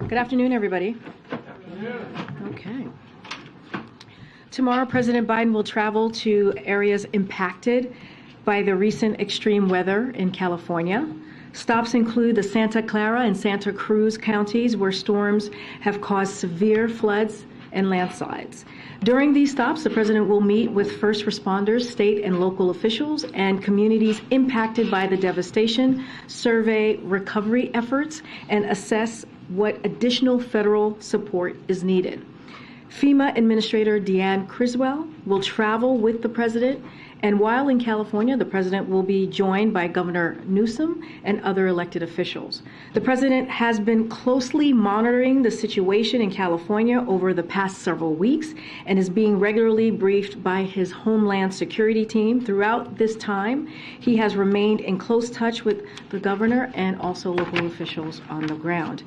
Good afternoon, everybody. Okay. Tomorrow, President Biden will travel to areas impacted by the recent extreme weather in California. Stops include the Santa Clara and Santa Cruz counties, where storms have caused severe floods and landslides. During these stops, the president will meet with first responders, state and local officials, and communities impacted by the devastation, survey recovery efforts, and assess what additional federal support is needed. FEMA Administrator Deanne Criswell will travel with the president, and while in California, the president will be joined by Governor Newsom and other elected officials. The president has been closely monitoring the situation in California over the past several weeks and is being regularly briefed by his Homeland Security team. Throughout this time, he has remained in close touch with the governor and also local officials on the ground.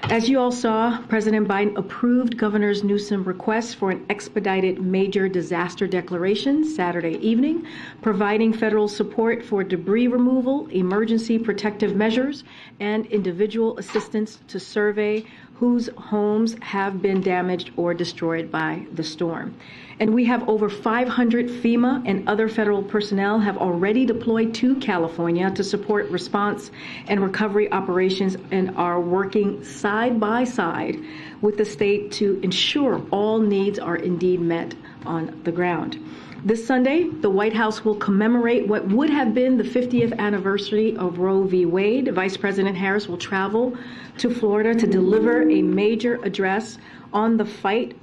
As you all saw, President Biden approved Governor Newsom's request for an expedited major disaster declaration Saturday evening, providing federal support for debris removal, emergency protective measures, and individual assistance to survey whose homes have been damaged or destroyed by the storm. And we have over 500 FEMA and other federal personnel have already deployed to California to support response and recovery operations and are working side by side with the state to ensure all needs are indeed met on the ground. This Sunday, the White House will commemorate what would have been the 50th anniversary of Roe v. Wade. Vice President Harris will travel to Florida to deliver a major address on the fight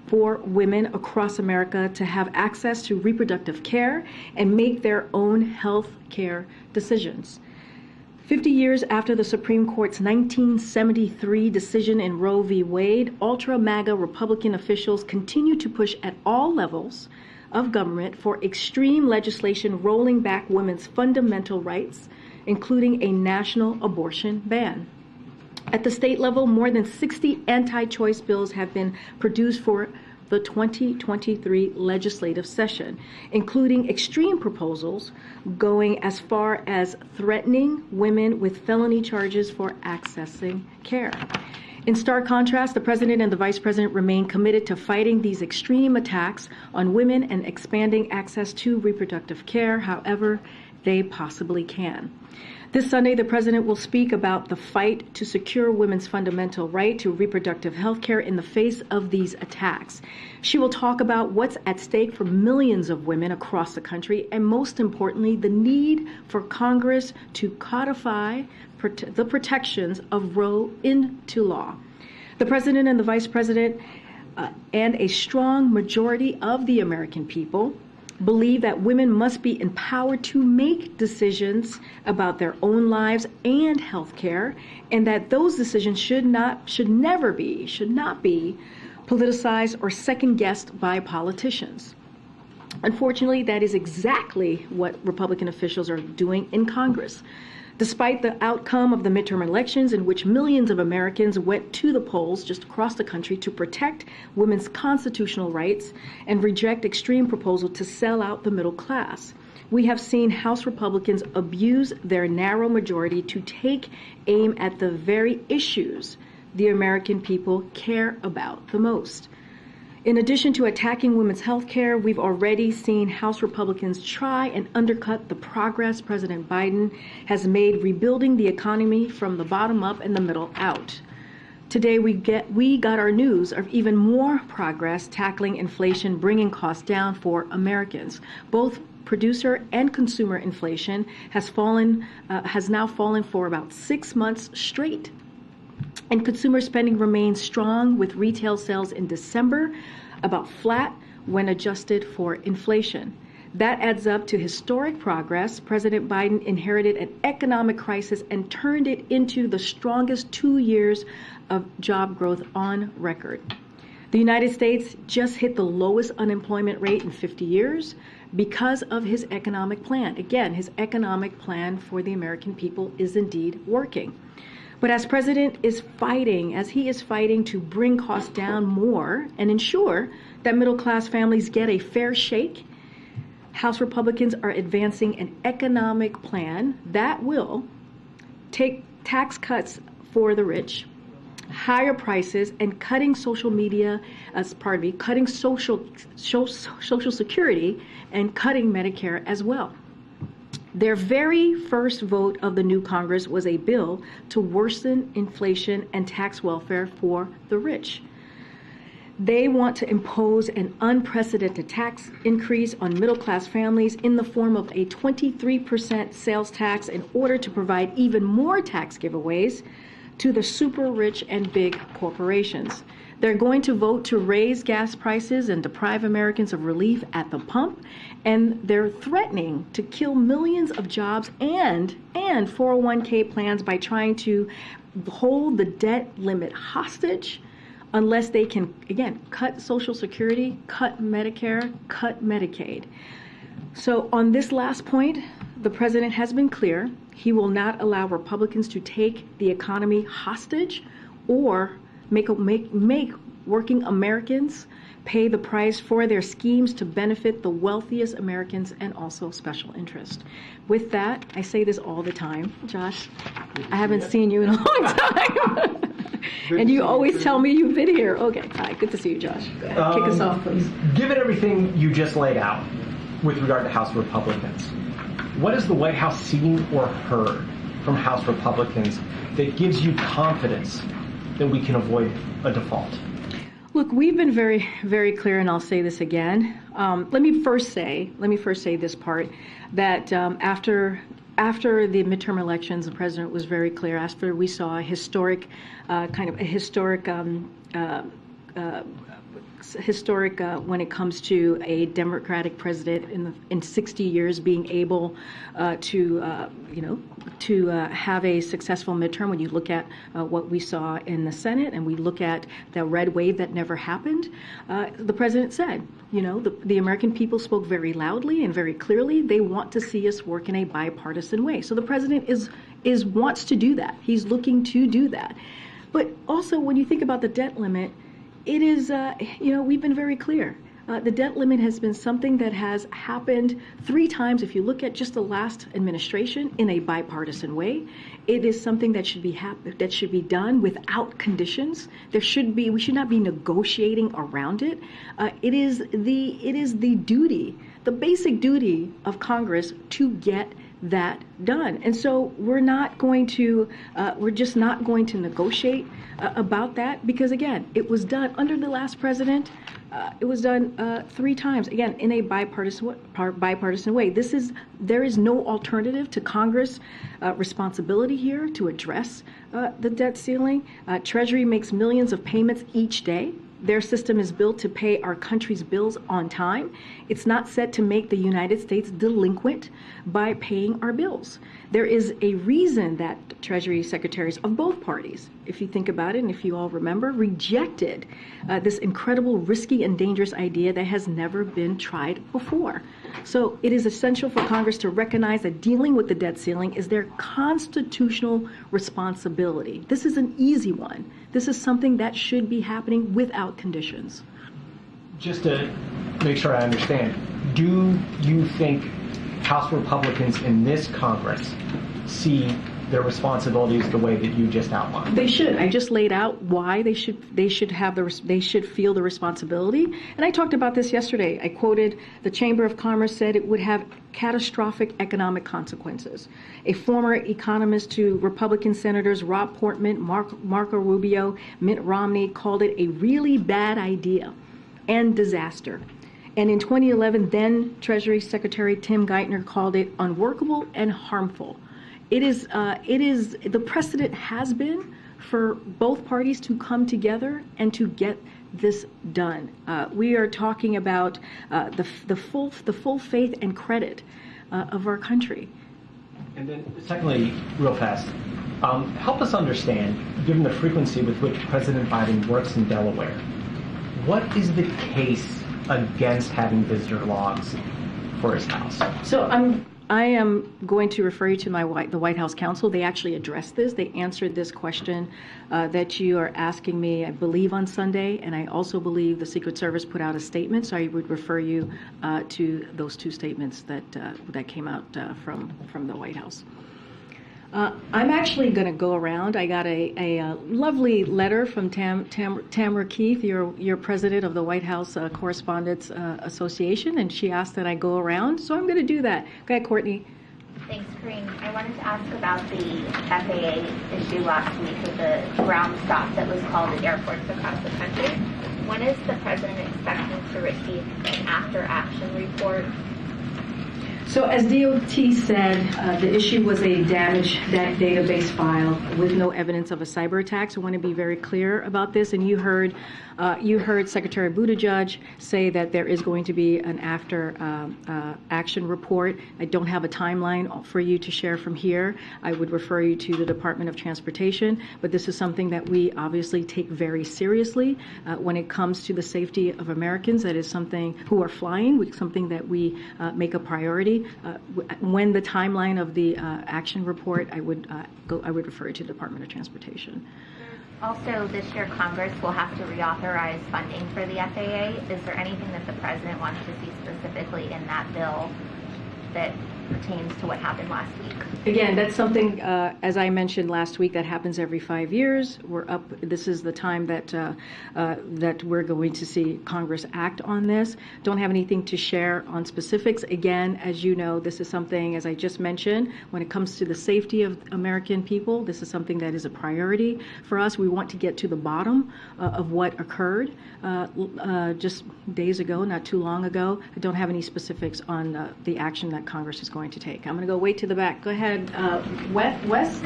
for women across America to have access to reproductive care and make their own health care decisions. 50 years after the Supreme Court's 1973 decision in Roe v. Wade, ultra-MAGA Republican officials continue to push at all levels of government for extreme legislation rolling back women's fundamental rights, including a national abortion ban. At the state level, more than 60 anti-choice bills have been produced for the 2023 legislative session, including extreme proposals going as far as threatening women with felony charges for accessing care. In stark contrast, the president and the vice president remain committed to fighting these extreme attacks on women and expanding access to reproductive care however they possibly can. This Sunday, the president will speak about the fight to secure women's fundamental right to reproductive health care in the face of these attacks. She will talk about what's at stake for millions of women across the country, and most importantly, the need for Congress to codify the protections of Roe into law. The president and the vice president and a strong majority of the American people believe that women must be empowered to make decisions about their own lives and health care, and that those decisions should not be politicized or second-guessed by politicians. Unfortunately, that is exactly what Republican officials are doing in Congress. Despite the outcome of the midterm elections, in which millions of Americans went to the polls just across the country to protect women's constitutional rights and reject extreme proposals to sell out the middle class, we have seen House Republicans abuse their narrow majority to take aim at the very issues the American people care about the most. In addition to attacking women's health care, we've already seen House Republicans try and undercut the progress President Biden has made rebuilding the economy from the bottom up and the middle out. Today, we got our news of even more progress tackling inflation, bringing costs down for Americans. Both producer and consumer inflation has now fallen for about 6 months straight. And consumer spending remains strong, with retail sales in December about flat when adjusted for inflation. That adds up to historic progress. President Biden inherited an economic crisis and turned it into the strongest 2 years of job growth on record. The United States just hit the lowest unemployment rate in 50 years because of his economic plan. Again, his economic plan for the American people is indeed working. But as he is fighting to bring costs down more and ensure that middle-class families get a fair shake, House Republicans are advancing an economic plan that will take tax cuts for the rich, higher prices, and cutting cutting social security and cutting Medicare as well. Their very first vote of the new Congress was a bill to worsen inflation and tax welfare for the rich. They want to impose an unprecedented tax increase on middle-class families in the form of a 23% sales tax in order to provide even more tax giveaways to the super rich and big corporations. They're going to vote to raise gas prices and deprive Americans of relief at the pump, and they're threatening to kill millions of jobs and 401k plans by trying to hold the debt limit hostage unless they can, again, cut Social Security, cut Medicare, cut Medicaid. So on this last point, the president has been clear. He will not allow Republicans to take the economy hostage or make working Americans pay the price for their schemes to benefit the wealthiest Americans and also special interest. With that, I say this all the time, Josh. I haven't seen you in a long time. And you always tell me you've been here. Okay, hi, good to see you, Josh. Go ahead, kick us off, please. Given everything you just laid out with regard to House Republicans, what has the White House seen or heard from House Republicans that gives you confidence that we can avoid a default? Look, we've been very, very clear, and I'll say this again. Let me first say this part, that after the midterm elections, the president was very clear. After we saw a historic when it comes to a Democratic president in 60 years being able to have a successful midterm. When you look at what we saw in the Senate and we look at the red wave that never happened, the president said, the American people spoke very loudly and very clearly. They want to see us work in a bipartisan way. So the president wants to do that. He's looking to do that. But also, when you think about the debt limit, it is, we've been very clear. The debt limit has been something that has happened 3 times. If you look at just the last administration in a bipartisan way, it is something that should be done without conditions. We should not be negotiating around it. It is the duty, the basic duty of Congress to get that done. And so we're just not going to negotiate about that, because again, it was done under the last president. It was done 3 times, again, in a bipartisan way. There is no alternative to Congress' responsibility here to address the debt ceiling. Treasury makes millions of payments each day. Their system is built to pay our country's bills on time. It's not set to make the United States delinquent by paying our bills. There is a reason that Treasury secretaries of both parties, if you think about it and if you all remember, rejected this incredible, risky, and dangerous idea that has never been tried before. So it is essential for Congress to recognize that dealing with the debt ceiling is their constitutional responsibility. This is an easy one. This is something that should be happening without conditions. Just to make sure I understand, do you think House Republicans in this Congress see their responsibilities the way that you just outlined? They should. I just laid out why they should feel the responsibility. And I talked about this yesterday. I quoted the Chamber of Commerce said it would have catastrophic economic consequences. A former economist to Republican Senators Rob Portman, Marco Rubio, Mitt Romney called it a really bad idea and disaster. And in 2011, then Treasury Secretary Tim Geithner called it unworkable and harmful. It is the precedent has been for both parties to come together and to get this done. We are talking about the full faith and credit of our country. And then, secondly, real fast, help us understand, given the frequency with which President Biden works in Delaware, what is the case against having visitor logs for his house? So I am going to refer you to the White House counsel. They actually addressed this. They answered this question that you are asking me, I believe, on Sunday, and I also believe the Secret Service put out a statement. So I would refer you to those 2 statements that came out from the White House. I'm actually going to go around. I got a lovely letter from Tamara Keith, your president of the White House Correspondents Association, and she asked that I go around, so I'm going to do that. Go ahead, Courtney. Thanks, Karine. I wanted to ask about the FAA issue last week with the ground stop that was called at airports across the country. When is the president expecting to receive an after-action report? So as DOT said, the issue was a damaged database file with no evidence of a cyber attack. So I want to be very clear about this. And you heard Secretary Buttigieg say that there is going to be an after action report. I don't have a timeline for you to share from here. I would refer you to the Department of Transportation. But this is something that we obviously take very seriously when it comes to the safety of Americans. That is something who are flying, something that we make a priority. When the timeline of the action report, I would refer you to the Department of Transportation. Also, this year Congress will have to reauthorize funding for the FAA. Is there anything that the president wants to see specifically in that bill that pertains to what happened last week? Again, that's something, as I mentioned last week, that happens every 5 years. This is the time that we're going to see Congress act on this. Don't have anything to share on specifics. Again, as you know, this is something, as I just mentioned, when it comes to the safety of American people, this is something that is a priority for us. We want to get to the bottom of what occurred just days ago, not too long ago. I don't have any specifics on the action that Congress is going to take. I'm going to go way to the back. Go ahead, Wes?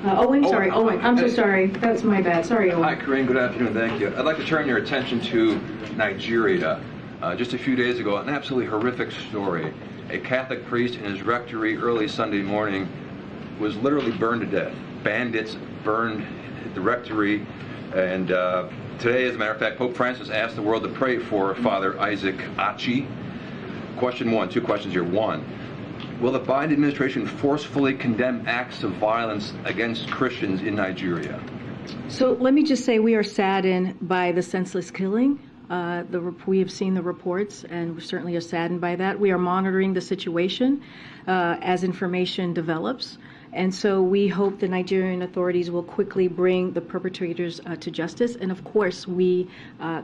Owen, sorry. Owen, I'm so sorry. That's my bad. Sorry, Owen. Hi, Karine. Good afternoon. Thank you. I'd like to turn your attention to Nigeria. Just a few days ago, an absolutely horrific story. A Catholic priest in his rectory early Sunday morning was literally burned to death. Bandits burned the rectory. And today, as a matter of fact, Pope Francis asked the world to pray for Father Isaac Achi. Question one, two questions here. One, will the Biden administration forcefully condemn acts of violence against Christians in Nigeria? So let me just say we are saddened by the senseless killing. We have seen the reports, and we certainly are saddened by that. We are monitoring the situation as information develops. And so we hope the Nigerian authorities will quickly bring the perpetrators to justice. And of course, we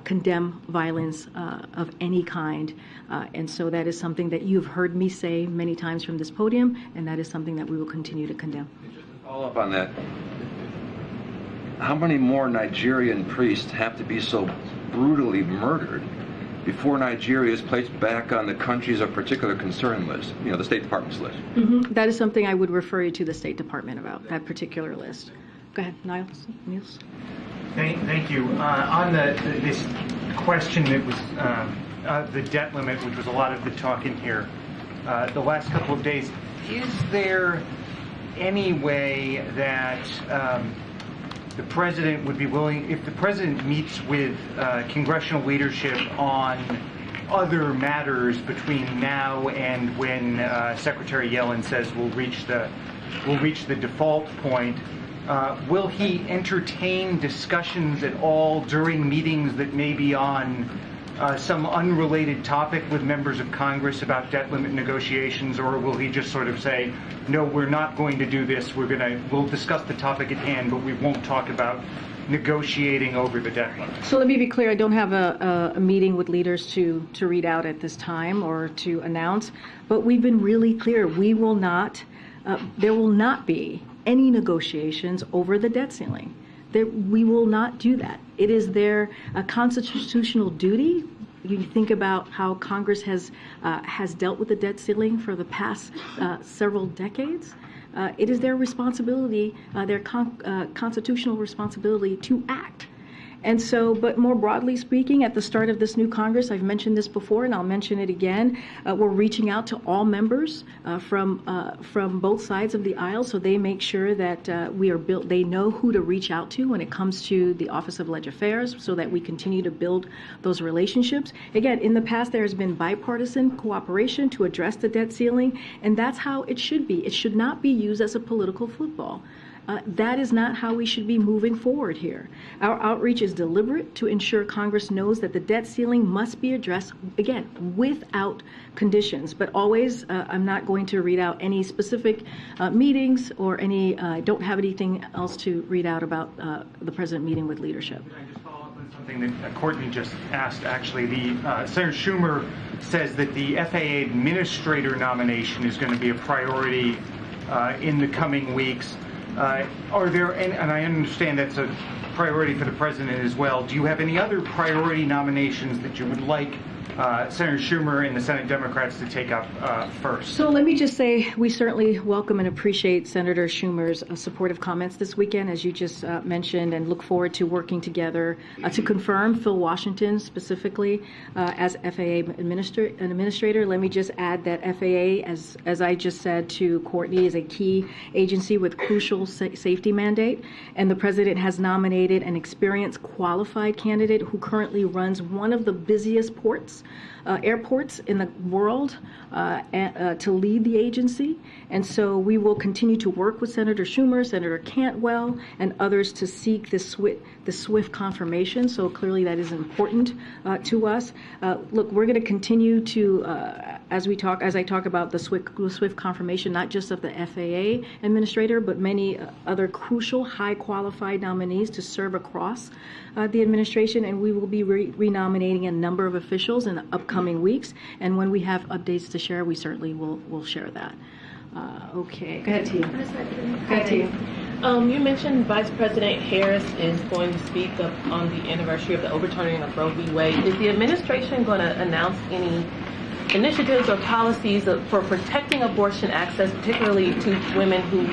condemn violence of any kind. And so that is something that you've heard me say many times from this podium, and that is something that we will continue to condemn. Just to follow up on that, how many more Nigerian priests have to be so brutally murdered before Nigeria is placed back on the countries of particular concern list, the State Department's list? Mm-hmm. That is something I would refer you to the State Department about, that particular list. Go ahead, Niels. Thank you. On this question that was the debt limit, which was a lot of the talk in here, the last couple of days, is there any way that the president would be willing, if the president meets with congressional leadership on other matters between now and when Secretary Yellen says we'll reach the default point, will he entertain discussions at all during meetings that may be on some unrelated topic with members of Congress about debt limit negotiations, or will he just sort of say, no, we're not going to do this, we'll discuss the topic at hand, but we won't talk about negotiating over the debt limit? So let me be clear, I don't have a meeting with leaders to read out at this time or to announce, but we've been really clear, there will not be any negotiations over the debt ceiling. We will not do that. It is their constitutional duty. You think about how Congress has dealt with the debt ceiling for the past several decades. It is their responsibility, their constitutional responsibility to act. And so, but more broadly speaking, at the start of this new Congress, I've mentioned this before and I'll mention it again, we're reaching out to all members from both sides of the aisle so they make sure that they know who to reach out to when it comes to the Office of Legislative Affairs so that we continue to build those relationships. Again, in the past, there has been bipartisan cooperation to address the debt ceiling, and that's how it should be. It should not be used as a political football. That is not how we should be moving forward here. Our outreach is deliberate to ensure Congress knows that the debt ceiling must be addressed, again, without conditions. But always, I'm not going to read out any specific meetings or any, don't have anything else to read out about the president meeting with leadership. Can I just follow up on something that Courtney just asked, actually? Senator Schumer says that the FAA administrator nomination is going to be a priority in the coming weeks. Are there, and I understand that's a priority for the president as well, do you have any other priority nominations that you would like Senator Schumer and the Senate Democrats to take up first? So let me just say we certainly welcome and appreciate Senator Schumer's supportive comments this weekend, as you just mentioned, and look forward to working together to confirm Phil Washington specifically as FAA administrator. Let me just add that FAA, as I just said to Courtney, is a key agency with crucial safety mandate, and the president has nominated an experienced, qualified candidate who currently runs one of the busiest airports in the world to lead the agency. And so we will continue to work with Senator Schumer, Senator Cantwell, and others to seek the swift confirmation. So clearly that is important to us. Look, we're going to continue to, as I talk about the swift confirmation, not just of the FAA administrator, but many other crucial, high qualified nominees to serve across the administration. And we will be renominating a number of officials in the upcoming weeks. And when we have updates to share, we certainly will share that. Okay, go ahead, Tia. Go ahead, Tia. You mentioned Vice President Harris is going to speak up on the anniversary of the overturning of Roe v. Wade. Is the administration going to announce any initiatives or policies for protecting abortion access, particularly to women who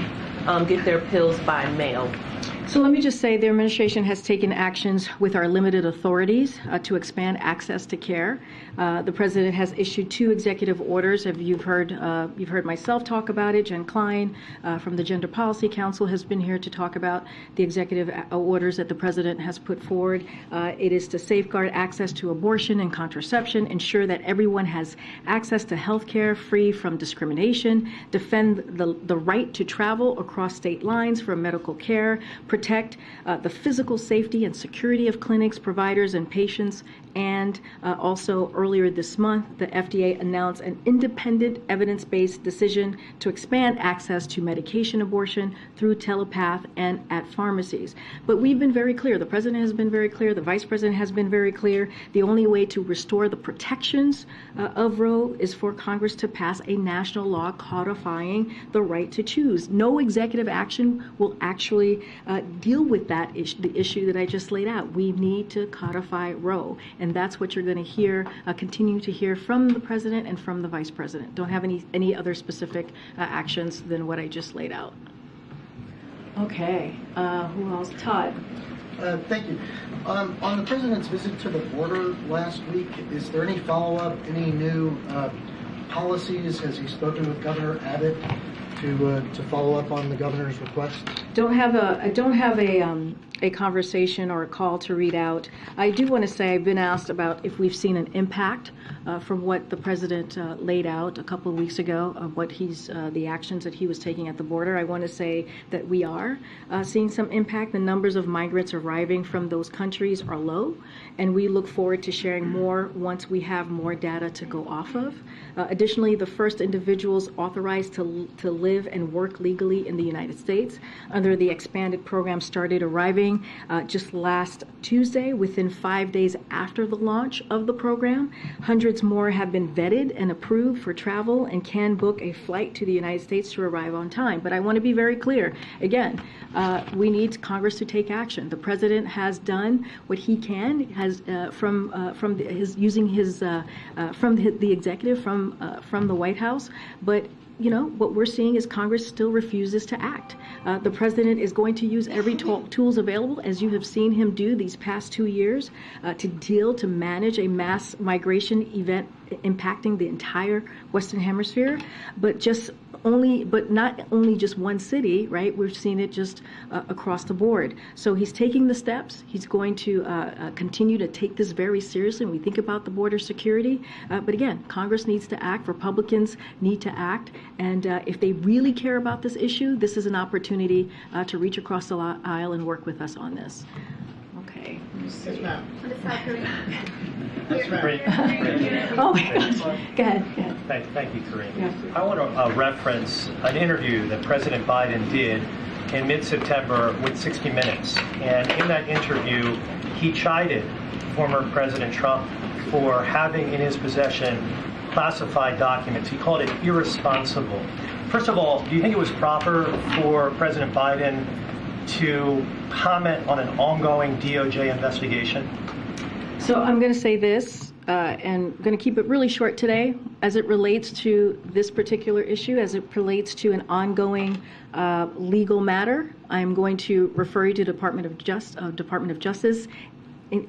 get their pills by mail? So let me just say the administration has taken actions with our limited authorities to expand access to care. The president has issued 2 executive orders. If you've heard myself talk about it. Jen Klein from the Gender Policy Council has been here to talk about the executive orders that the president has put forward. It is to safeguard access to abortion and contraception, ensure that everyone has access to health care free from discrimination, defend the right to travel across state lines for medical care, protect the physical safety and security of clinics, providers, and patients. And also earlier this month, the FDA announced an independent evidence-based decision to expand access to medication abortion through telepath and at pharmacies. But we've been very clear. The president has been very clear. The vice president has been very clear. The only way to restore the protections of Roe is for Congress to pass a national law codifying the right to choose. No executive action will actually deal with that the issue that I just laid out. We need to codify Roe, and that's what you're going to hear, continue to hear from the president and from the vice president. Don't have any other specific actions than what I just laid out. Okay, who else? Todd. Thank you. On the president's visit to the border last week, is there any follow-up, any new policies? Has he spoken with Governor Abbott to follow up on the governor's request? I don't have a conversation or a call to read out. I do want to say I've been asked about if we've seen an impact from what the president laid out a couple of weeks ago of what the actions that he was taking at the border. I want to say that we are seeing some impact. The numbers of migrants arriving from those countries are low, and we look forward to sharing more once we have more data to go off of. Additionally, the first individuals authorized to live and work legally in the United States under the expanded program started arriving just last Tuesday, within 5 days after the launch of the program. Hundreds more have been vetted and approved for travel and can book a flight to the United States to arrive on time. But I want to be very clear. Again, we need Congress to take action. The president has done what he can, from the executive, from the White House, but what we're seeing is Congress still refuses to act. The president is going to use every tools available, as you have seen him do these past 2 years, to manage a mass migration event impacting the entire Western Hemisphere. But just not only just one city, right? We've seen it just across the board. So he's taking the steps. He's going to continue to take this very seriously when we think about the border security. But again, Congress needs to act. Republicans need to act. And if they really care about this issue, this is an opportunity to reach across the aisle and work with us on this. Okay. Yes, ma'am. Oh, my gosh. Go ahead. Thank you, Karine. Yeah. I want to reference an interview that President Biden did in mid-September with 60 Minutes. And in that interview, he chided former President Trump for having in his possession classified documents. He called it irresponsible. First of all, do you think it was proper for President Biden to comment on an ongoing DOJ investigation? So I'm going to say this, and I'm going to keep it really short today, as it relates to this particular issue, as it relates to an ongoing legal matter. I'm going to refer you to Department of Justice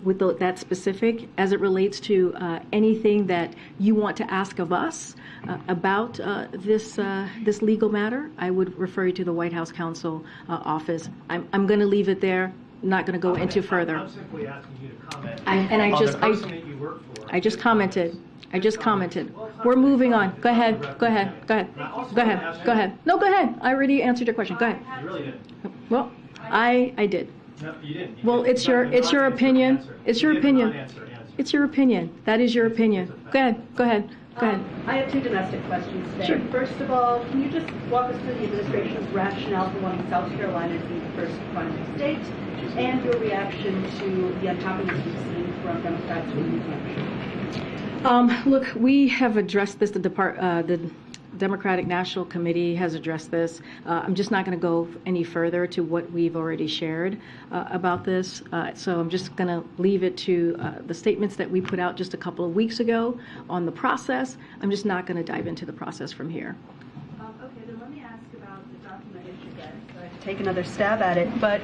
with that specific, as it relates to anything that you want to ask of us about this legal matter. I would refer you to the White House Counsel office. I'm going to leave it there. Not going to go into further. I'm simply asking you to comment the person that you work for. I just commented. We're moving on. Go ahead. No, go ahead. I already answered your question. Go ahead. You really didn't. Well, I did. No, you didn't. Well, it's your opinion. It's your opinion. It's your opinion. That is your opinion. Go ahead. I have two domestic questions today. Sure. First of all, can you just walk us through the administration's rationale for wanting South Carolina to be the first primary state, and your reaction to the unhappiness we've seen from Democrats with New Hampshire? Look, we have addressed this. The Democratic National Committee has addressed this. I'm just not going to go any further to what we've already shared about this. So I'm just going to leave it to the statements that we put out just a couple of weeks ago on the process. I'm just not going to dive into the process from here. Okay, then let me ask about the document issue again. So I have to take another stab at it. But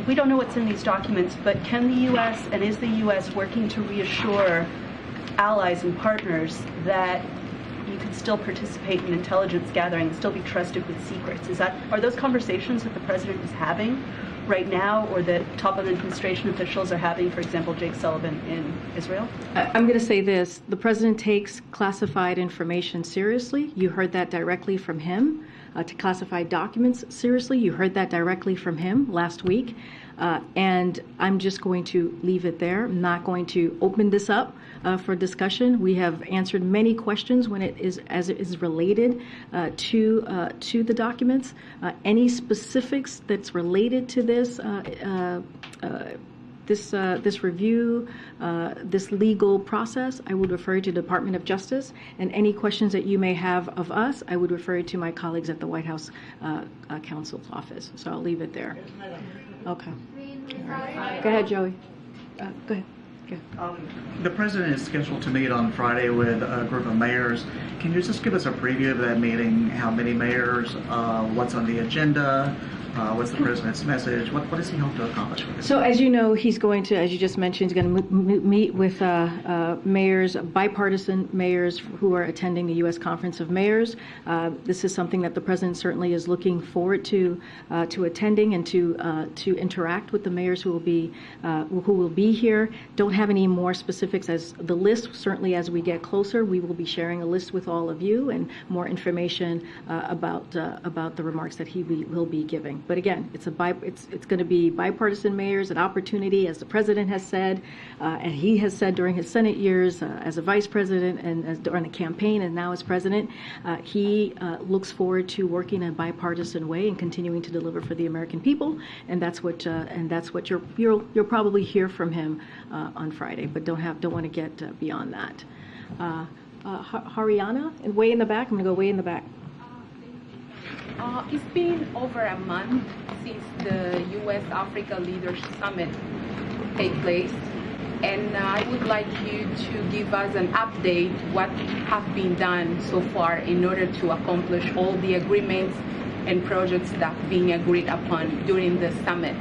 we don't know what's in these documents, but can the U.S. and is the U.S. working to reassure allies and partners that you can still participate in intelligence gathering and still be trusted with secrets? Are those conversations that the president is having right now, or that top of administration officials are having, for example, Jake Sullivan in Israel? I'm going to say this. The president takes classified information seriously. You heard that directly from him. To classified documents seriously. You heard that directly from him last week. And I'm just going to leave it there. I'm not going to open this up for discussion. We have answered many questions when it is related to the documents. Any specifics that's related to this this review, this legal process, I would refer you to the Department of Justice. And any questions that you may have of us, I would refer you to my colleagues at the White House Counsel's office. So I'll leave it there. Okay. Go ahead, Joey. Go ahead. The president is scheduled to meet on Friday with a group of mayors. Can you just give us a preview of that meeting? How many mayors? What's on the agenda? What's the president's message? What does he hope to accomplish with this? So as you know, he's going to, as you just mentioned, he's going to meet with mayors, bipartisan mayors who are attending the U.S. Conference of Mayors. This is something that the president certainly is looking forward to attending and to interact with the mayors who will be here. Don't have any more specifics as the list. Certainly, as we get closer, we will be sharing a list with all of you and more information about the remarks that he will be giving. But again, it's going to be bipartisan mayors, an opportunity, as the president has said, and he has said during his Senate years as a vice president and as during the campaign and now as president, he looks forward to working in a bipartisan way and continuing to deliver for the American people, and that's what you'll probably hear from him on Friday. But don't want to get beyond that. Haryana, and way in the back. I'm going to go way in the back. It's been over a month since the U.S.-Africa Leaders Summit take place, and I would like you to give us an update what have been done so far in order to accomplish all the agreements and projects that have been agreed upon during the summit.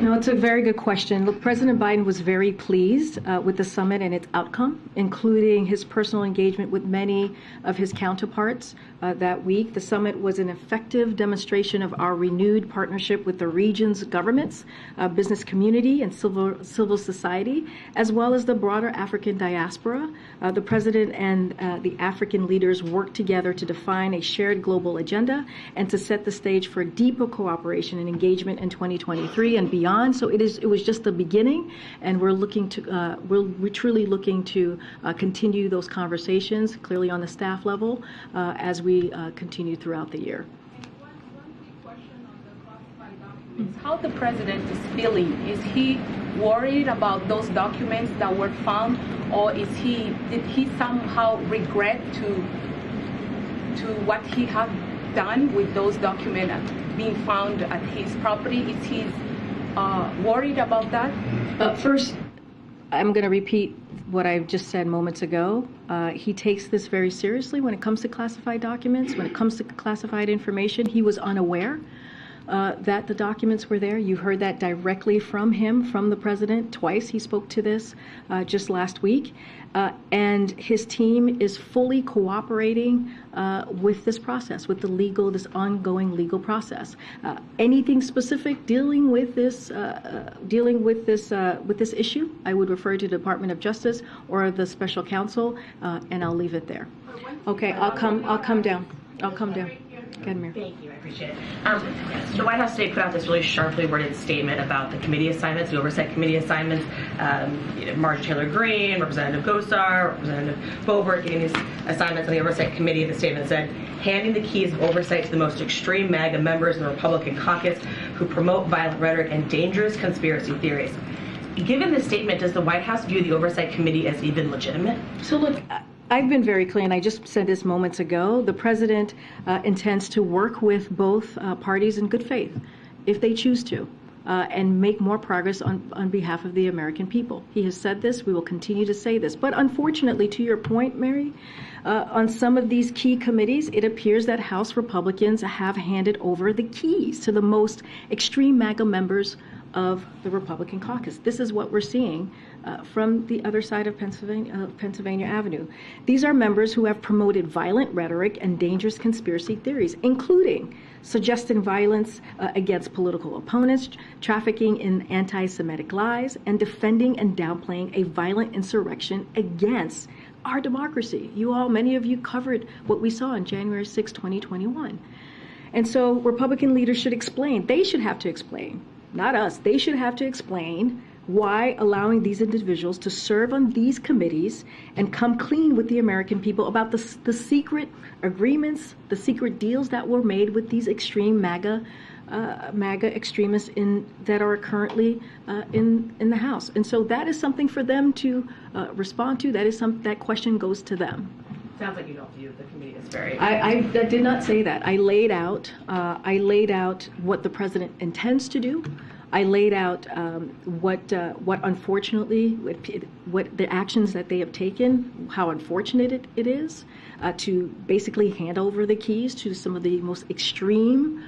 No, it's a very good question. Look, President Biden was very pleased with the summit and its outcome, including his personal engagement with many of his counterparts that week. The summit was an effective demonstration of our renewed partnership with the region's governments, business community, and civil society, as well as the broader African diaspora. The president and the African leaders worked together to define a shared global agenda and to set the stage for deeper cooperation and engagement in 2023 and beyond. So it was just the beginning, and we're truly looking to continue those conversations, clearly on the staff level, as we continue throughout the year. One quick question on the classified documents. How the president is feeling? Is he worried about those documents that were found, or did he somehow regret to what he had done with those documents being found at his property? Is he worried about that? First, I'm going to repeat what I just said moments ago. He takes this very seriously when it comes to classified documents, when it comes to classified information. He was unaware that the documents were there. You heard that directly from him, from the president. Twice he spoke to this just last week. And his team is fully cooperating with this process, with this ongoing legal process. Anything specific dealing with this issue, I would refer to the Department of Justice or the Special Counsel, and I'll leave it there. Okay, I'll come down. I'll come down. Thank you, I appreciate it. The White House today put out this really sharply worded statement about the committee assignments, the oversight committee assignments. Marjorie Taylor Greene, Representative Gosar, Representative Boebert getting these assignments on the oversight committee. The statement said, handing the keys of oversight to the most extreme MAGA members in the Republican caucus who promote violent rhetoric and dangerous conspiracy theories. Given this statement, does the White House view the oversight committee as even legitimate? So look, I've been very clear, and I just said this moments ago. The president intends to work with both parties in good faith, if they choose to, and make more progress on behalf of the American people. He has said this. We will continue to say this. But unfortunately, to your point, Mary, on some of these key committees, it appears that House Republicans have handed over the keys to the most extreme MAGA members of the Republican caucus. This is what we're seeing from the other side of Pennsylvania Avenue. These are members who have promoted violent rhetoric and dangerous conspiracy theories, including suggesting violence against political opponents, trafficking in anti-Semitic lies, and defending and downplaying a violent insurrection against our democracy. Many of you covered what we saw on January 6, 2021. And so Republican leaders should explain. They should have to explain, not us. They should have to explain why allowing these individuals to serve on these committees and come clean with the American people about the secret agreements, the secret deals that were made with these extreme MAGA extremists that are currently in the House. And so that is something for them to respond to. That question goes to them. Sounds like you don't view the committee as very. I did not say that. I laid out what the president intends to do. I laid out what unfortunately, what the actions that they have taken, how unfortunate it is to basically hand over the keys to some of the most extreme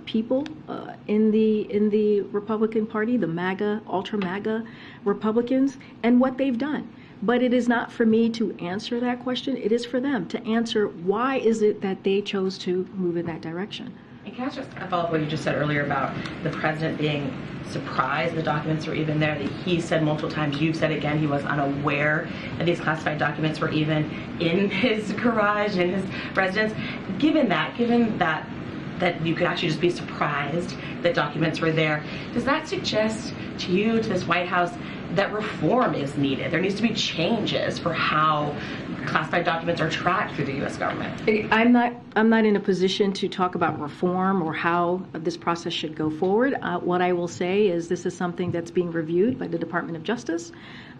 people in the Republican Party, the MAGA, ultra MAGA Republicans, and what they've done. But it is not for me to answer that question. It is for them to answer why is it that they chose to move in that direction. And can I just follow up what you just said earlier about the president being surprised the documents were even there? That he said multiple times, you've said again, he was unaware that these classified documents were even in his garage, in his residence. Given that you could actually just be surprised that documents were there, does that suggest to you, to this White House, that reform is needed? There needs to be changes for how classified documents are tracked through the U.S. government. I'm not in a position to talk about reform or how this process should go forward. What I will say is this is something that's being reviewed by the Department of Justice.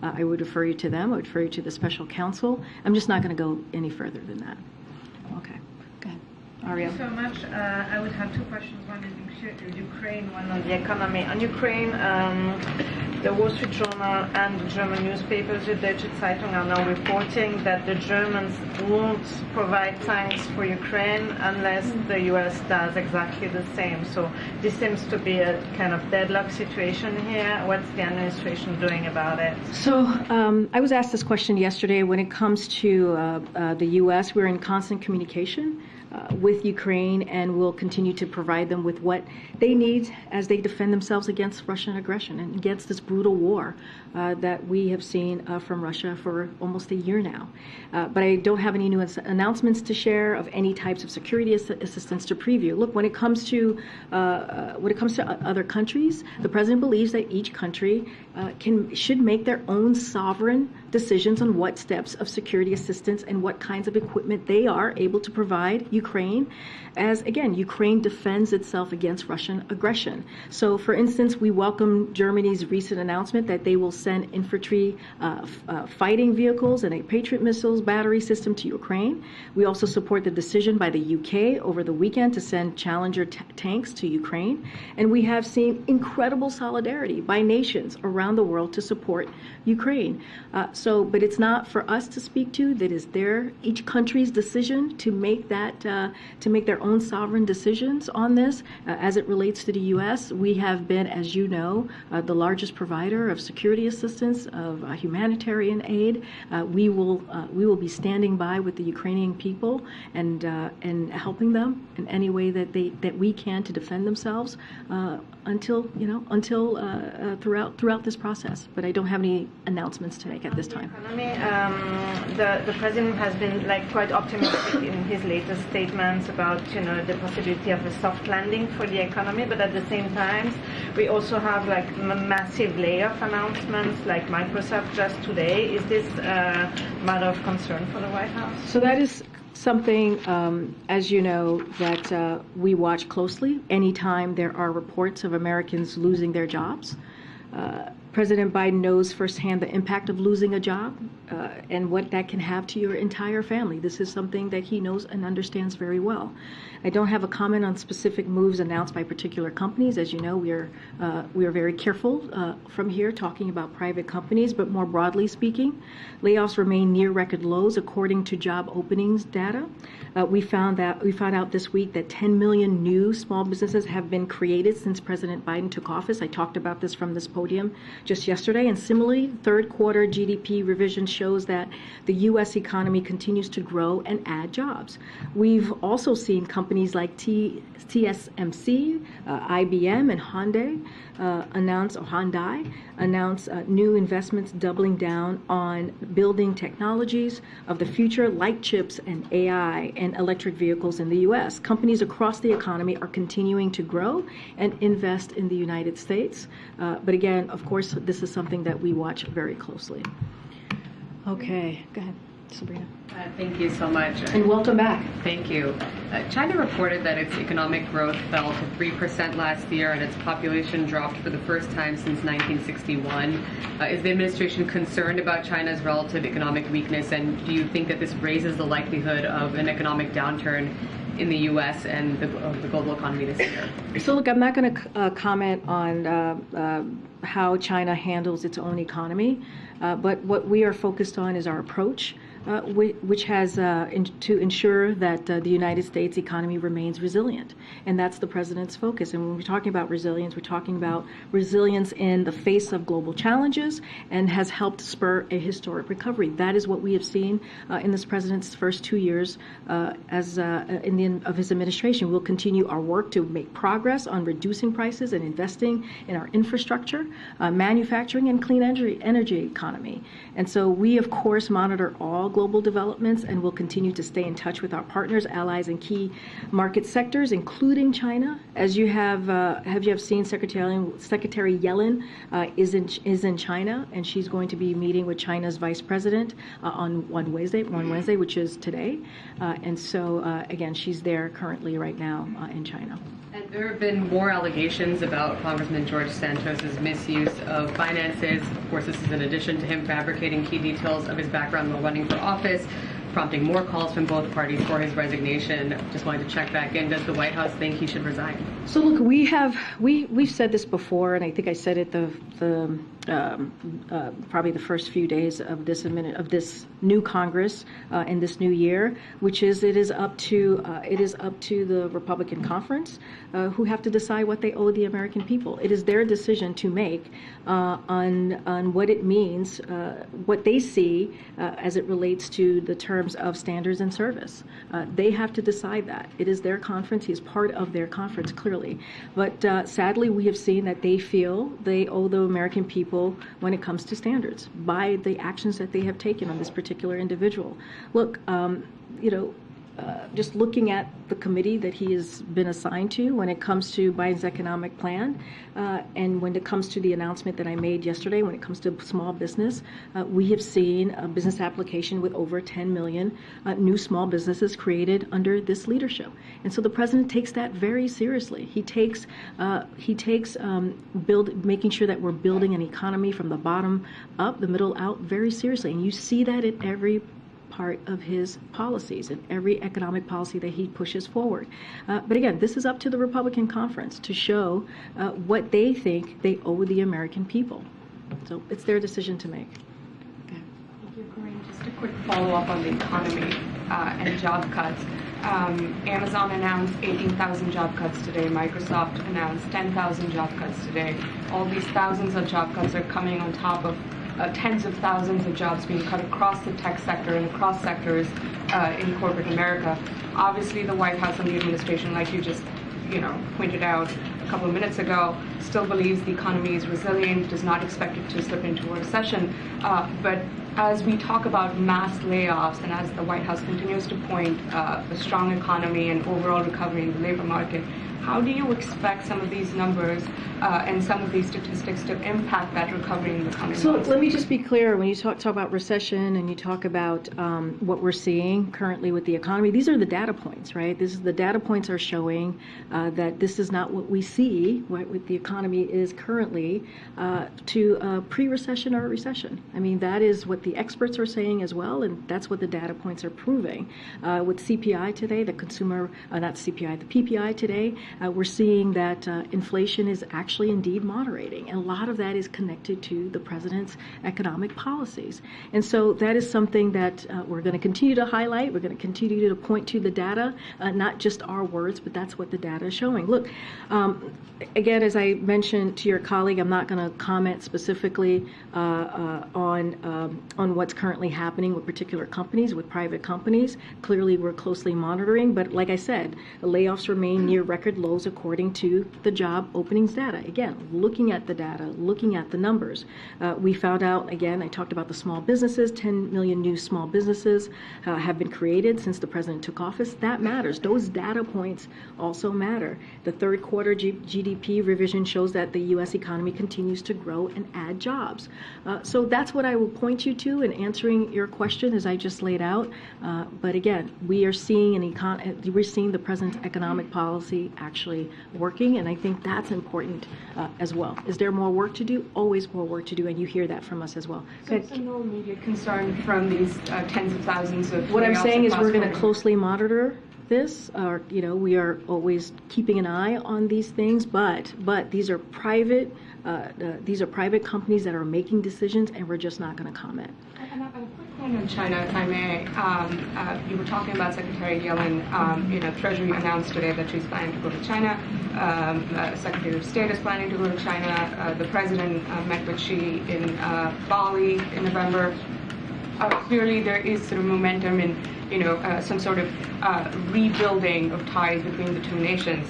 I would refer you to them. I would refer you to the special counsel. I'm just not going to go any further than that. Okay. Go ahead. Ariel. Thank you so much. I would have two questions. One is Ukraine, one on the economy. On Ukraine, the Wall Street Journal and the German newspapers, the Deutsche Zeitung, are now reporting that the Germans won't provide tanks for Ukraine unless the U.S. does exactly the same. So this seems to be a kind of deadlock situation here. What's the administration doing about it? So I was asked this question yesterday. When it comes to the U.S., we're in constant communication with Ukraine, and will continue to provide them with what they need as they defend themselves against Russian aggression and against this brutal war that we have seen from Russia for almost a year now. But I don't have any new announcements to share of any types of security assistance to preview. Look, when it comes to other countries, the president believes that each country should make their own sovereign decisions on what steps of security assistance and what kinds of equipment they are able to provide Ukraine, as again, Ukraine defends itself against Russian aggression. So, for instance, we welcome Germany's recent announcement that they will send infantry fighting vehicles and a Patriot missiles battery system to Ukraine. We also support the decision by the UK over the weekend to send Challenger tanks to Ukraine. And we have seen incredible solidarity by nations around the world to support Ukraine. But it's not for us to speak to. That is each country's decision to make their own sovereign decisions on this. As it relates to the U.S., we have been, as you know, the largest provider of security assistance, of humanitarian aid. We will be standing by with the Ukrainian people and helping them in any way that we can to defend themselves until throughout this process. But I don't have any announcements to make at this time. Economy, the president has been quite optimistic in his latest statements about the possibility of a soft landing for the economy, but at the same time we also have massive layoff announcements like Microsoft just today. Is this a matter of concern for the White House? So that is something, as you know, that we watch closely anytime there are reports of Americans losing their jobs. President Biden knows firsthand the impact of losing a job and what that can have to your entire family. This is something that he knows and understands very well. I don't have a comment on specific moves announced by particular companies. As you know, we are very careful from here talking about private companies, but more broadly speaking, layoffs remain near record lows according to job openings data. We found out this week that 10 million new small businesses have been created since President Biden took office. I talked about this from this podium just yesterday. And similarly, third quarter GDP revision shows that the U.S. economy continues to grow and add jobs. We've also seen companies like TSMC, IBM, and Hyundai announce new investments doubling down on building technologies of the future like chips and AI and electric vehicles in the U.S. Companies across the economy are continuing to grow and invest in the United States. But again, of course, this is something that we watch very closely. Okay, go ahead, Sabrina. Thank you so much. And welcome back. Thank you. China reported that its economic growth fell to 3% last year and its population dropped for the first time since 1961. Is the administration concerned about China's relative economic weakness, and do you think that this raises the likelihood of an economic downturn in the U.S. and the global economy this year? So look, I'm not going to comment on how China handles its own economy, but what we are focused on is our approach, which has to ensure that the United States economy remains resilient. And that's the president's focus. And when we're talking about resilience, we're talking about resilience in the face of global challenges and has helped spur a historic recovery. That is what we have seen in this president's first 2 years of his administration. We'll continue our work to make progress on reducing prices and investing in our infrastructure, manufacturing, and clean energy economy. And so we, of course, monitor all global developments and will continue to stay in touch with our partners, allies, and key market sectors, including China. As you have seen, Secretary Yellen is in China, and she's going to be meeting with China's Vice President on Wednesday, which is today. And so, again, she's there currently right now in China. And there have been more allegations about Congressman George Santos's misuse of finances. Of course, this is in addition to him fabricating key details of his background while running for office. prompting more calls from both parties for his resignation. Just wanted to check back in. Does the White House think he should resign? So look, we've said this before, and I think I said it probably the first few days of this new Congress and this new year, which is it is up to the Republican conference who have to decide what they owe the American people. It is their decision to make on what it means, what they see as it relates to the terms of standards and service. They have to decide that. It is their conference. He's part of their conference, clearly. But sadly, we have seen that they feel they owe the American people when it comes to standards by the actions that they have taken on this particular individual. Look, just looking at the committee that he has been assigned to when it comes to Biden's economic plan, and when it comes to the announcement that I made yesterday, when it comes to small business, we have seen a business application with over 10 million new small businesses created under this leadership. And so the president takes that very seriously. He takes making sure that we're building an economy from the bottom up, the middle out, very seriously. And you see that in every part of his policies and every economic policy that he pushes forward. But again, this is up to the Republican conference to show what they think they owe the American people. So it's their decision to make. Thank you, Karine. Just a quick follow-up on the economy and job cuts. Amazon announced 18,000 job cuts today. Microsoft announced 10,000 job cuts today. All these thousands of job cuts are coming on top of tens of thousands of jobs being cut across the tech sector and across sectors in corporate America. Obviously, the White House and the administration, like you just pointed out a couple of minutes ago, still believes the economy is resilient, does not expect it to slip into a recession. But as we talk about mass layoffs and as the White House continues to point a strong economy and overall recovery in the labor market, how do you expect some of these numbers and some of these statistics to impact that recovery in the coming months? So let me just be clear. When you talk about recession and you talk about what we're seeing currently with the economy, these are the data points, right? The data points are showing that this is not what we see, what the economy is currently, to pre-recession or recession. I mean, that is what the experts are saying as well, and that's what the data points are proving. With CPI today, the consumer, not CPI, the PPI today, we're seeing that inflation is actually indeed moderating. And a lot of that is connected to the president's economic policies. And so that is something that we're going to continue to highlight. We're going to continue to point to the data, not just our words, but that's what the data is showing. Look, again, as I mentioned to your colleague, I'm not going to comment specifically on what's currently happening with particular companies, with private companies. Clearly, we're closely monitoring. But like I said, the layoffs remain near record lows according to the job openings data. Again, looking at the data, looking at the numbers. We found out, again, I talked about the small businesses, 10 million new small businesses have been created since the president took office. That matters. Those data points also matter. The third quarter GDP revision shows that the U.S. economy continues to grow and add jobs. So that's what I will point you to in answering your question as I just laid out. But again, we are seeing we're seeing the president's economic policy actually working, and I think that's important as well. Is there more work to do? Always more work to do, and you hear that from us as well. So no immediate concern from these tens of thousands of what I'm saying is we're going to closely monitor this, or we are always keeping an eye on these things, but these are private companies that are making decisions, and we're just not going to comment. And a quick one on China, if I may. You were talking about Secretary Yellen. Treasury announced today that she's planning to go to China. Secretary of State is planning to go to China. The president met with Xi in Bali in November. Clearly, there is sort of momentum in some sort of rebuilding of ties between the two nations.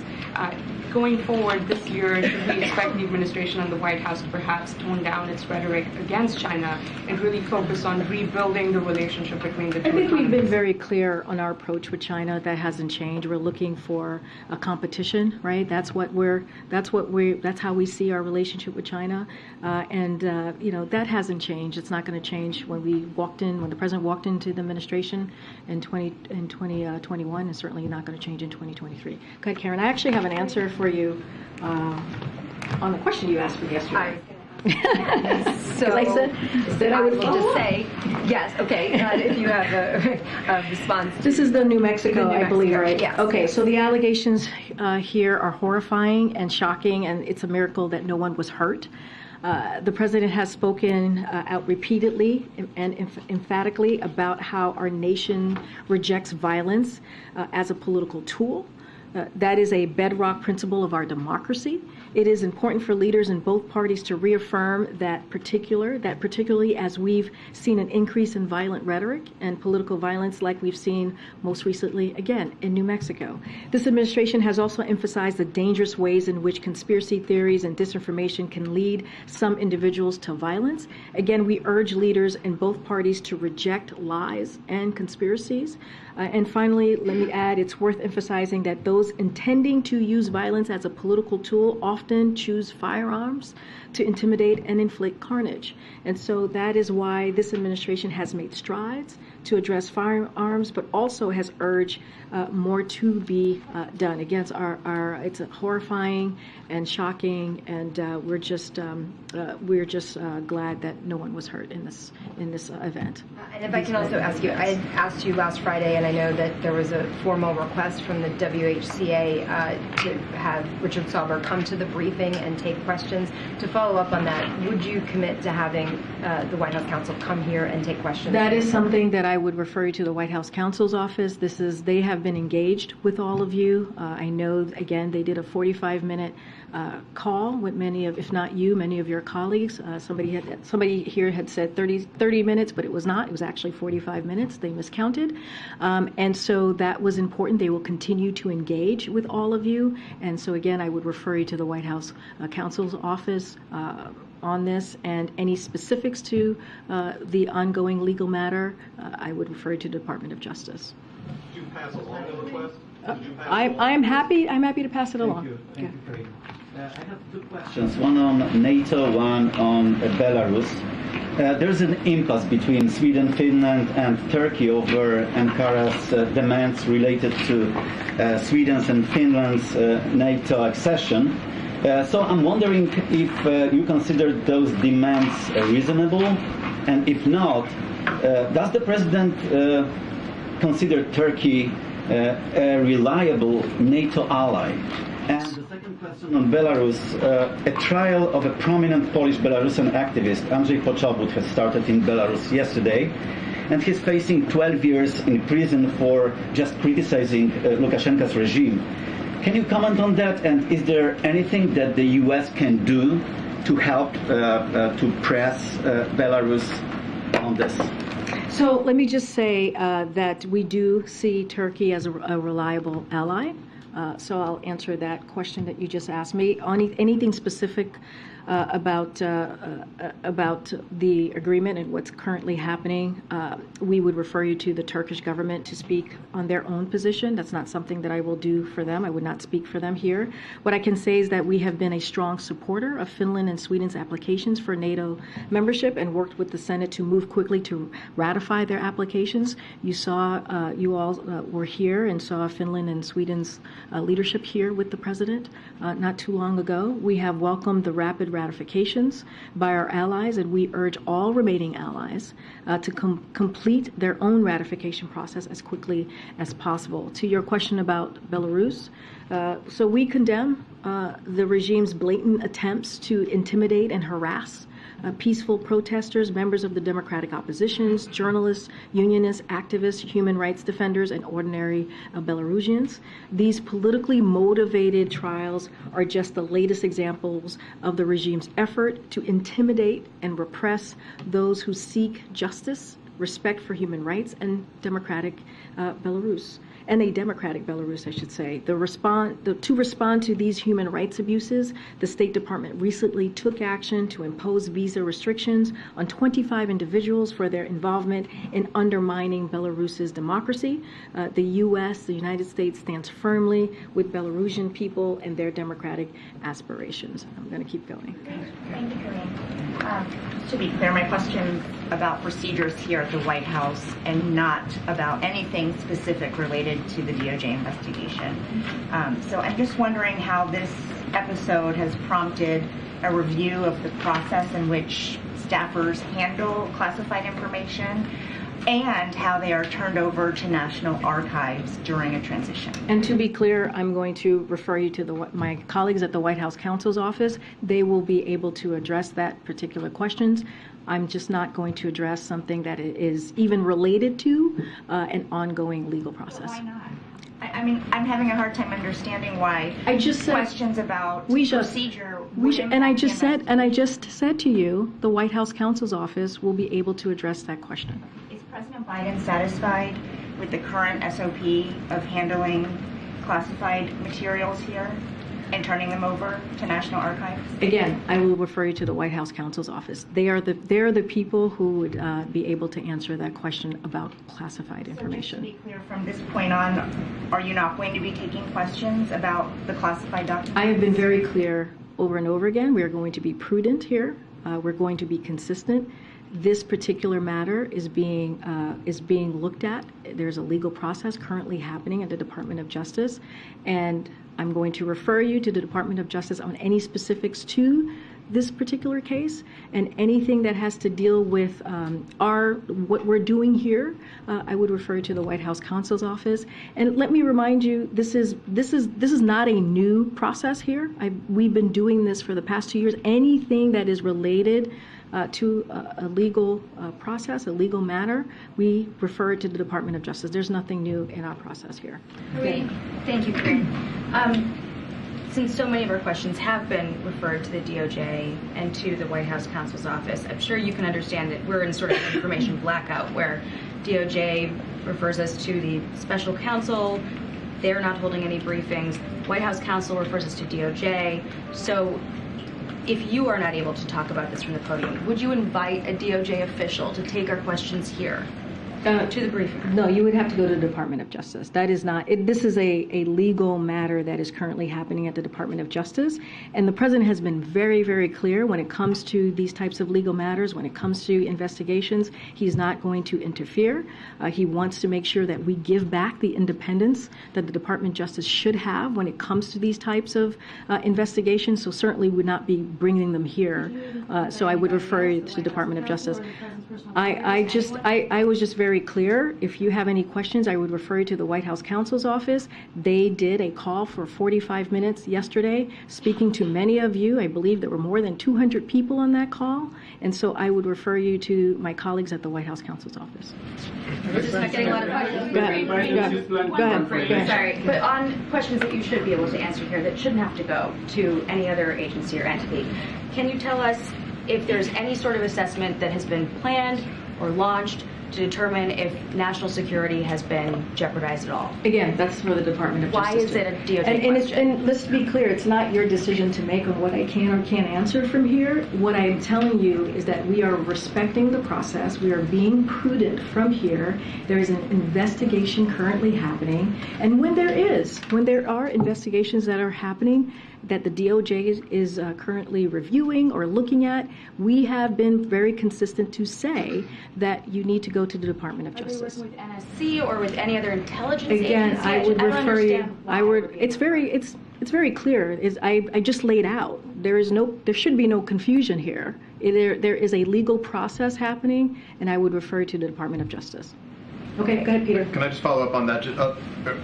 Going forward this year, should we expect the administration and the White House to perhaps tone down its rhetoric against China and really focus on rebuilding the relationship between the two economies? I think we've been very clear on our approach with China. That hasn't changed. We're looking for a competition, right? That's how we see our relationship with China, and that hasn't changed. It's not going to change when the president walked into the administration in 2021, and certainly not going to change in 2023. Go ahead, Karen. I actually have an answer for you on the question you asked me yesterday. So I said I would will just say, yes, okay, if you have a response. This is the New Mexico, I believe, right? Yes. Okay, yes. so the allegations here are horrifying and shocking, and it's a miracle that no one was hurt. The president has spoken out repeatedly and emphatically about how our nation rejects violence as a political tool. That is a bedrock principle of our democracy. It is important for leaders in both parties to reaffirm that particularly as we've seen an increase in violent rhetoric and political violence like we've seen most recently, again, in New Mexico. This administration has also emphasized the dangerous ways in which conspiracy theories and disinformation can lead some individuals to violence. Again, we urge leaders in both parties to reject lies and conspiracies. And finally, let me add, it's worth emphasizing that those intending to use violence as a political tool often choose firearms to intimidate and inflict carnage. And so that is why this administration has made strides to address firearms, but also has urged more to be done against it's horrifying and shocking, and we're just glad that no one was hurt in this event. And if I can also ask you, I asked you last Friday, and I know that there was a formal request from the WHCA to have Richard Sauber come to the briefing and take questions. To follow up on that, would you commit to having the White House counsel come here and take questions? That is something that I would refer you to the White House counsel's office. They have been engaged with all of you. I know, again, they did a 45-minute call with many of, if not you, many of your colleagues. Somebody here had said 30 minutes, but it was not. It was actually 45 minutes. They miscounted. And so that was important. They will continue to engage with all of you. And so, again, I would refer you to the White House counsel's office on this, and any specifics to the ongoing legal matter, I would refer you to the Department of Justice. Did you pass along the request? I'm happy to pass it along. Thank you, Karine. I have two questions, one on NATO, one on Belarus. There's an impasse between Sweden, Finland, and Turkey over Ankara's demands related to Sweden's and Finland's NATO accession. So I'm wondering if you consider those demands reasonable, and if not, does the president consider Turkey a reliable NATO ally? And the second question on Belarus, a trial of a prominent Polish Belarusian activist, Andrzej Poczobut, has started in Belarus yesterday, and he's facing 12 years in prison for just criticizing Lukashenko's regime. Can you comment on that, and is there anything that the U.S. can do to help to press Belarus on this? So let me just say that we do see Turkey as a reliable ally. So I'll answer that question that you just asked me. Anything specific about the agreement and what's currently happening, we would refer you to the Turkish government to speak on their own position. That's not something that I will do for them. I would not speak for them here. What I can say is that we have been a strong supporter of Finland and Sweden's applications for NATO membership and worked with the Senate to move quickly to ratify their applications. You all were here and saw Finland and Sweden's leadership here with the president not too long ago. We have welcomed the rapid ratifications by our allies, and we urge all remaining allies to complete their own ratification process as quickly as possible. To your question about Belarus, so we condemn the regime's blatant attempts to intimidate and harass peaceful protesters, members of the democratic oppositions, journalists, unionists, activists, human rights defenders, and ordinary Belarusians. These politically motivated trials are just the latest examples of the regime's effort to intimidate and repress those who seek justice, respect for human rights, and democratic Belarus. And a democratic Belarus, I should say. To respond to these human rights abuses, the State Department recently took action to impose visa restrictions on 25 individuals for their involvement in undermining Belarus's democracy. The U.S., the United States, stands firmly with Belarusian people and their democratic aspirations. I'm going to keep going. Thank you, Karine. Just to be clear, my question about procedures here at the White House and not about anything specific related to the DOJ investigation. So I'm just wondering how this episode has prompted a review of the process in which staffers handle classified information and how they are turned over to National Archives during a transition. And to be clear, I'm going to refer you to my colleagues at the White House counsel's office. They will be able to address that particular questions. I'm just not going to address something that is even related to an ongoing legal process. Why not? I mean, I'm having a hard time understanding why I just said, questions about procedure. And I just said to you, the White House counsel's office will be able to address that question. Is President Biden satisfied with the current SOP of handling classified materials here and turning them over to National Archives? Again, I will refer you to the White House counsel's office. They are the people who would be able to answer that question about classified information. So just to be clear, from this point on, are you not going to be taking questions about the classified documents? I have been very clear over and over again. We are going to be prudent here. We're going to be consistent. This particular matter is being looked at. There's a legal process currently happening at the Department of Justice, and I'm going to refer you to the Department of Justice on any specifics to this particular case and anything that has to deal with what we're doing here. I would refer you to the White House counsel's office. And let me remind you, this is not a new process here. We've been doing this for the past 2 years. Anything that is related to a legal process, a legal matter, we refer it to the Department of Justice. There's nothing new in our process here. Great. Thank you, Karine. Since so many of our questions have been referred to the DOJ and to the White House counsel's office, I'm sure you can understand that we're in sort of information blackout where DOJ refers us to the special counsel. They're not holding any briefings. White House counsel refers us to DOJ. So if you are not able to talk about this from the podium, would you invite a DOJ official to take our questions here to the briefing? No, you would have to go to the Department of Justice. That is not, this is a legal matter that is currently happening at the Department of Justice. And the President has been very, very clear when it comes to these types of legal matters, when it comes to investigations, he's not going to interfere. He wants to make sure that we give back the independence that the Department of Justice should have when it comes to these types of investigations. So certainly would not be bringing them here. So I would refer you to the Department of Justice. I was just very clear. If you have any questions, I would refer you to the White House counsel's office. They did a call for 45 minutes yesterday, speaking to many of you. I believe there were more than 200 people on that call. And so I would refer you to my colleagues at the White House counsel's office. This is not getting a lot of questions. Go ahead. Sorry, but on questions that you should be able to answer here that shouldn't have to go to any other agency or entity, can you tell us if there's any sort of assessment that has been planned or launched to determine if national security has been jeopardized at all? Again, that's for the Department of Justice. Why is it a DOJ question? And let's be clear, it's not your decision to make on what I can or can't answer from here. What I'm telling you is that we are respecting the process. We are being prudent from here. There is an investigation currently happening. And when there are investigations that are happening that the DOJ is currently reviewing or looking at, we have been very consistent to say that you need to go to the Department of Justice. Are they working with NSC or with any other intelligence Again, agency? I would refer you. It's very clear. I just laid out. There should be no confusion here. There is a legal process happening, and I would refer you to the Department of Justice. Okay, go ahead, Peter. Can I just follow up on that?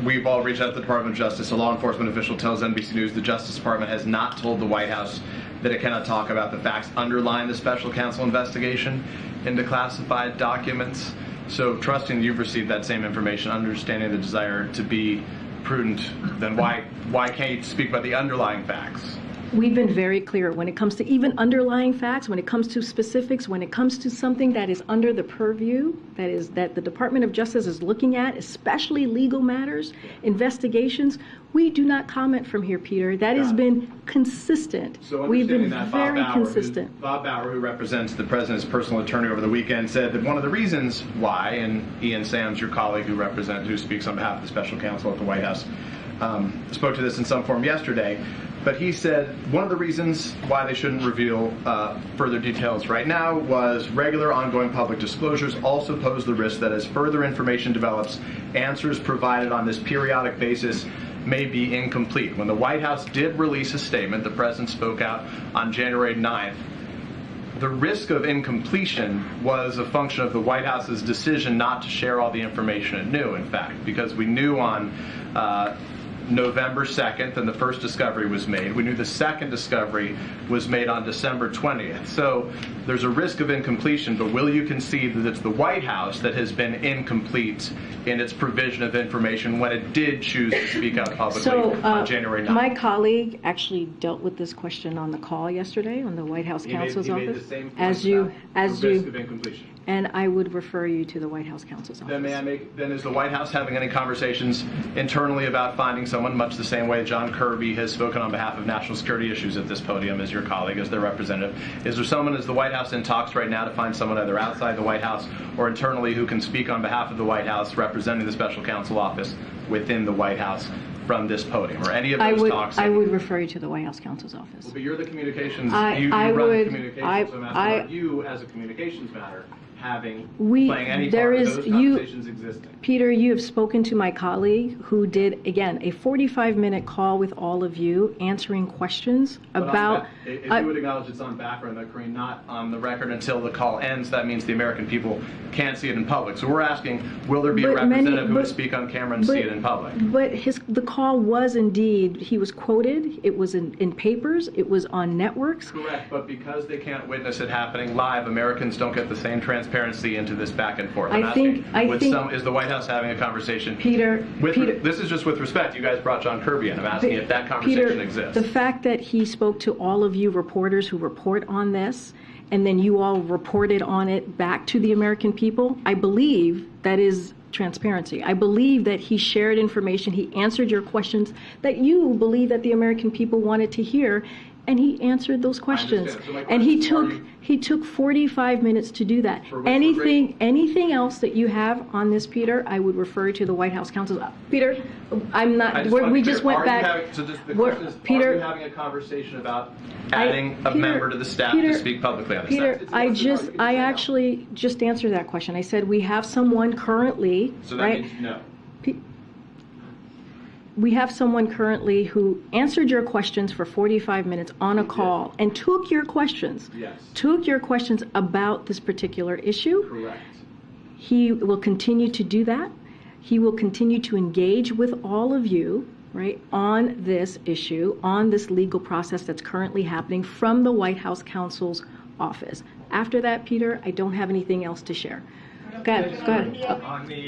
We've all reached out to the Department of Justice. A law enforcement official tells NBC News the Justice Department has not told the White House that it cannot talk about the facts underlying the special counsel investigation into classified documents. So trusting you've received that same information, understanding the desire to be prudent, then why can't you speak about the underlying facts? We've been very clear when it comes to even underlying facts, when it comes to specifics, when it comes to something that is under the purview, that the Department of Justice is looking at, especially legal matters, investigations, we do not comment from here, Peter. That has been consistent. So we've been that very consistent. Bob Bauer, who represents the president's personal attorney over the weekend, said that one of the reasons why, and Ian Sams, your colleague who speaks on behalf of the special counsel at the White House, spoke to this in some form yesterday. But he said one of the reasons why they shouldn't reveal further details right now was regular ongoing public disclosures also pose the risk that as further information develops, answers provided on this periodic basis may be incomplete. When the White House did release a statement, the president spoke out on January 9th. The risk of incompletion was a function of the White House's decision not to share all the information it knew, in fact, because we knew on November 2nd, and the first discovery was made. We knew the second discovery was made on December 20th. So there's a risk of incompletion, but will you concede that it's the White House that has been incomplete in its provision of information when it did choose to speak out publicly on January 9th? My colleague actually dealt with this question on the call yesterday on the White House counsel's office. Made the same point as you, the risk of incompletion. And I would refer you to the White House counsel's office. Then is the White House having any conversations internally about finding someone, much the same way John Kirby has spoken on behalf of national security issues at this podium as your colleague, as their representative? Is there someone, is the White House in talks right now to find someone either outside the White House or internally who can speak on behalf of the White House representing the special counsel office within the White House from this podium, or any of those talks? I would refer you to the White House counsel's office. Well, but you're the communications, you run the communications, so I'm asking about you as a communications matter playing any part of those conversations existing. Peter, you have spoken to my colleague who did, again, a 45-minute call with all of you answering questions about... If you would acknowledge it's on background, that Karine, not on the record until the call ends, that means the American people can't see it in public. So we're asking, will there be a representative who would speak on camera and see it in public? But the call was indeed, he was quoted, it was in papers, it was on networks. Correct, but because they can't witness it happening live, Americans don't get the same transparency into this back and forth. Is the White House having a conversation? Peter, this is just with respect. You guys brought John Kirby in. I'm asking if that conversation exists. The fact that he spoke to all of you reporters who report on this, and then you all reported on it back to the American people, I believe that is transparency. I believe that he shared information, he answered your questions that you believe that the American people wanted to hear, and he answered those questions. So and he took 45 minutes to do that. Anything else that you have on this, Peter, I would refer you to the White House counsel. Peter, I'm not. We just went back. Peter, are you having a conversation about adding a member to the staff to speak publicly on this? Peter, I actually just answered that question. I said we have someone currently. So that means no. We have someone currently who answered your questions for 45 minutes on a call and took your questions. Yes. Took your questions about this particular issue. Correct. He will continue to do that. He will continue to engage with all of you, right, on this issue, on this legal process that's currently happening from the White House counsel's office. After that, Peter, I don't have anything else to share. Go ahead.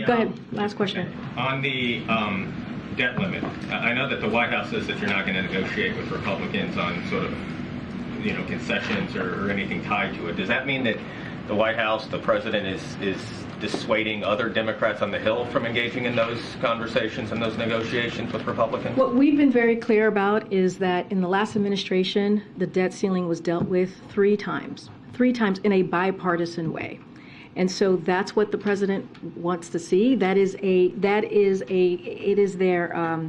Go ahead. Last question. On the debt limit. I know that the White House says that you're not going to negotiate with Republicans on sort of, concessions or anything tied to it. Does that mean that the White House, the president, is dissuading other Democrats on the Hill from engaging in those conversations and those negotiations with Republicans? What we've been very clear about is that in the last administration, the debt ceiling was dealt with 3 times in a bipartisan way. And so that's what the president wants to see. It is their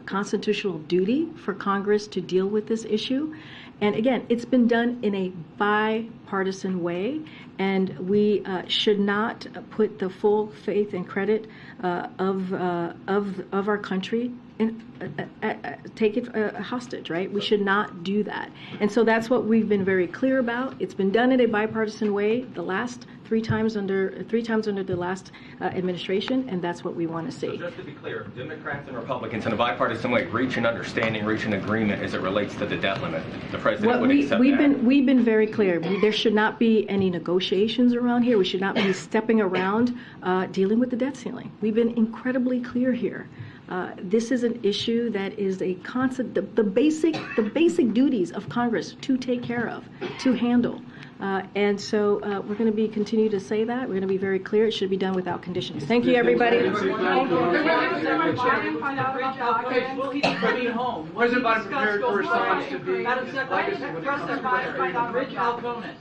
constitutional duty for Congress to deal with this issue. And again, it's been done in a bipartisan way, and we should not put the full faith and credit of our country and take it hostage, right? We should not do that. And so that's what we've been very clear about. It's been done in a bipartisan way the last 3 times under the last administration, and that's what we want to see. So just to be clear, Democrats and Republicans in a bipartisan way reach an understanding, reach an agreement as it relates to the debt limit. The president would accept that. We've been very clear. There should not be any negotiations around here. We should not be stepping around dealing with the debt ceiling. We've been incredibly clear here. This is an issue that is a constant, the basic duties of Congress to take care of, to handle. And so we're going to continue to say that. We're going to be very clear. It should be done without conditions. Thank you, everybody. President Biden prepared for response to be President Biden find out Rich Alcones.